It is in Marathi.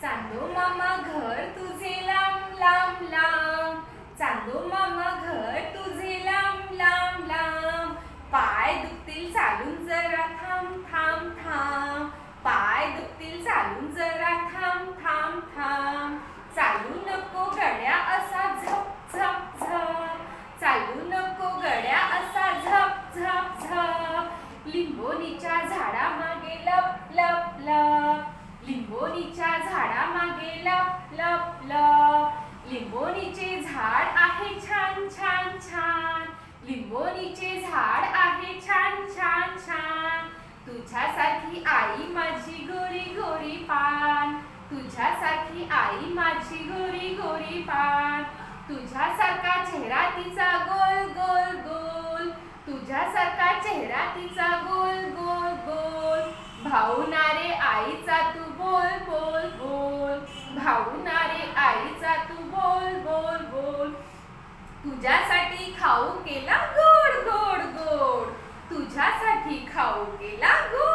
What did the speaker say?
चांदो मामा घर तुझे लांब लांब लांब, चांदो मामा घर तुझे लांब लांब लांब. पाय दुखतील चालून जरा थांब थांब थांब, पाय दुखतील चालून जरा थांब थांब थांब. चालू नको गड्या असा झप झप झप, चालू नको गड्या असा झप झप झप. लिंबोनीच्या झाडामागे लप लप लप, लिंबोनीच्या झाडामागे लप लप लप. लिंबोनीचे झाड आहे छान छान छान, लिंबोनीचे झाड आहे छान छान छान. तुझ्यासारखी आई माझी गोरी गोरी पान, तुझ्यासारखी आई माझी गोरी गोरी पान. तुझ्यासारखा चेहरा तिचा गोल गोल गोल, तुझ्यासारखा चेहरा तिचा गोल गोल गोल. भाऊनारे आईचा तू बोल बोल बोल, भाऊनारे आईचा तू बोल बोल बोल. तुझ्यासाठी खाऊ केला गोड गोड गोड, तुझ्यासाठी खाऊ केला गोड